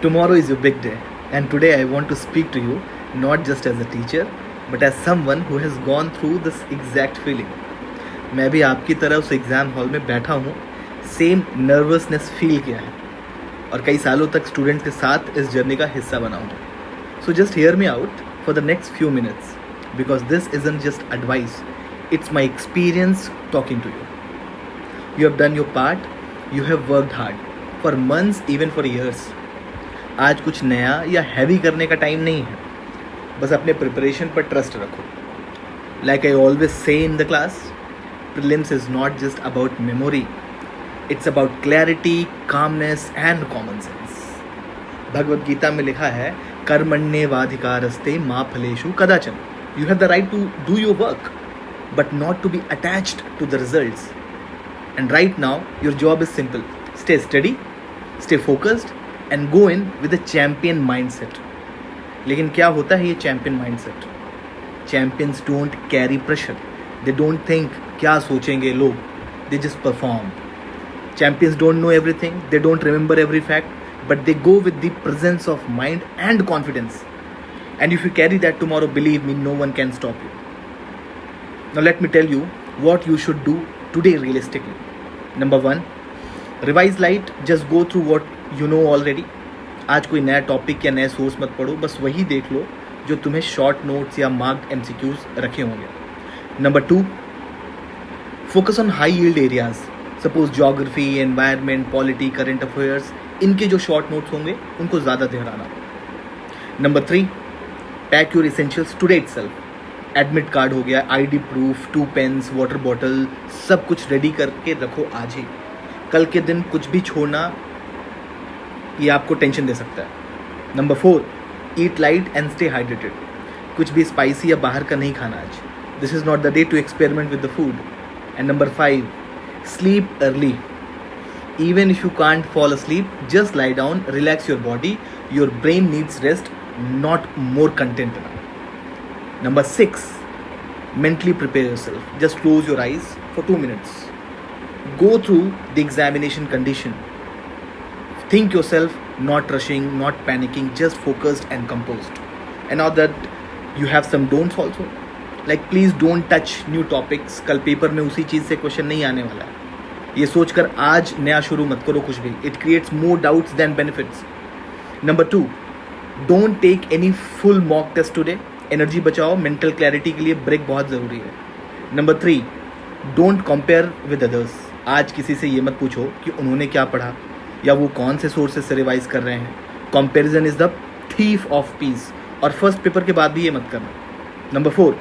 Tomorrow is your big day, and today I want to speak to you not just as a teacher, but as someone who has gone through this exact feeling. मैं भी आपकी तरह उस exam hall में बैठा हूँ, same nervousness feel किया है और कई सालों तक स्टूडेंट्स के साथ इस जर्नी का हिस्सा बना हूँ. So just hear me out for the next few minutes because this isn't just advice, it's my experience talking to you. You have done your part, you have worked hard for months, even for years. आज कुछ नया या heavy करने का time नहीं है, बस अपने प्रिपरेशन पर ट्रस्ट रखो. Like I always say in the class, prelims is not just about memory, it's about clarity, calmness and common sense. Bhagavad Gita में लिखा है, कर्मण्येवाधिकारस्ते मा फलेषु कदाचन. You have the right to do your work, but not to be attached to the results. And right now, your job is simple. Stay steady, stay focused, and go in with a champion mindset. लेकिन क्या होता है ये champion mindset? Champions don't carry pressure. They don't think क्या सोचेंगे लोग. They just perform. Champions don't know everything. They don't remember every fact, but they go with the presence of mind and confidence. And if you carry that tomorrow, believe me, no one can stop you. Now let me tell you what you should do today realistically. Number 1, revise light. Just go through what you know already. आज कोई नया topic या नया source मत पढ़ो, बस वही देख लो जो तुम्हें शॉर्ट नोट्स या मार्क्ड एमसीक्यूज रखे होंगे. Number 2, focus on high yield areas. Suppose geography, environment, polity, current affairs, इनके जो शॉर्ट नोट्स होंगे उनको ज़्यादा दोहराना. Number 3, pack your essentials today itself. Admit card हो गया, ID proof, 2 pens, water bottle, सब कुछ रेडी करके रखो आज ही. कल के दिन कुछ भी छोड़ना ये आपको टेंशन दे सकता है. Number 4, eat light and stay hydrated. कुछ भी स्पाइसी या बाहर का नहीं खाना आज. This is not the day to experiment with the food. And number 5, sleep early. Even if you can't fall asleep, just lie down, relax your body. Your brain needs rest, not more content. Number 6, mentally prepare yourself. Just close your eyes for 2 minutes. Go through the examination condition. Think yourself not rushing, not panicking, just focused and composed. And now that you have some don'ts also, like please don't touch new topics. कल paper में उसी चीज़ से question नहीं आने वाला है. ये सोचकर आज नया शुरू मत करो कुछ भी. It creates more doubts then benefits. Number 2, don't take any full mock test today. Energy बचाओ. मेंटल क्लैरिटी के लिए ब्रेक बहुत ज़रूरी है. Number 3, don't compare with others. आज किसी से ये मत पूछो कि उन्होंने क्या पढ़ा या वो कौन से सोर्सेज से रिवाइज कर रहे हैं. Comparison is the thief of peace. और फर्स्ट पेपर के बाद भी ये मत करना. Number 4,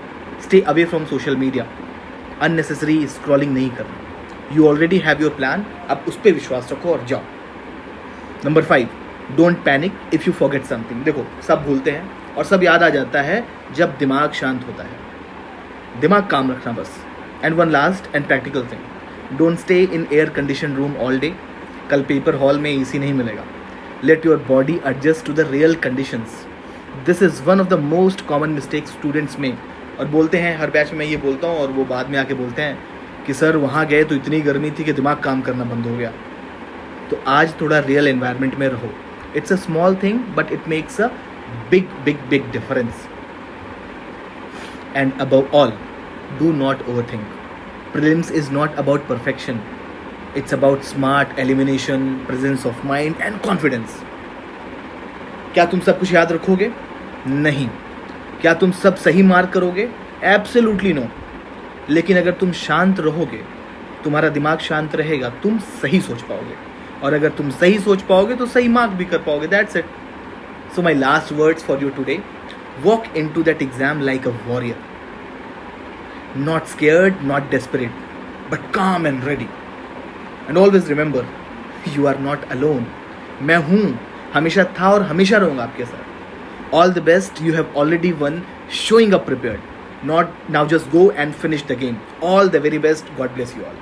stay away from social media. Unnecessary scrolling नहीं करना. You already have your plan. अब उस पर विश्वास रखो और जाओ. Number 5, don't panic if you forget something. देखो, सब भूलते हैं और सब याद आ जाता है जब दिमाग शांत होता है. दिमाग काम रखना बस. And one last and practical thing, don't stay in air condition room all day. कल पेपर हॉल में एसी नहीं मिलेगा. Let your body adjust to the real conditions. This is one of the most common mistakes students में. और बोलते हैं हर batch में ये बोलता हूँ और वो बाद में आके बोलते हैं कि सर वहाँ गए तो इतनी गर्मी थी कि दिमाग काम करना बंद हो गया. तो आज थोड़ा रियल एनवायरनमेंट में रहो. It's a small thing but it makes a big big big difference. And above all, do not over think. Prelims is not about perfection. It's about smart elimination, presence of mind and confidence. क्या तुम सब कुछ याद रखोगे? नहीं. क्या तुम सब सही मार्क करोगे? Absolutely no. लेकिन अगर तुम शांत रहोगे, तुम्हारा दिमाग शांत रहेगा, तुम सही सोच पाओगे. और अगर तुम सही सोच पाओगे तो सही मार्क भी कर पाओगे. That's it. So my last words for you today, walk into that exam like a warrior. Not scared, not desperate, but calm and ready. And always remember, you are not alone. मैं हूँ, हमेशा था और हमेशा रहूँगा आपके साथ. All the best, you have already won, showing up prepared. Not now, just go and finish the game. All the very best. God bless you all.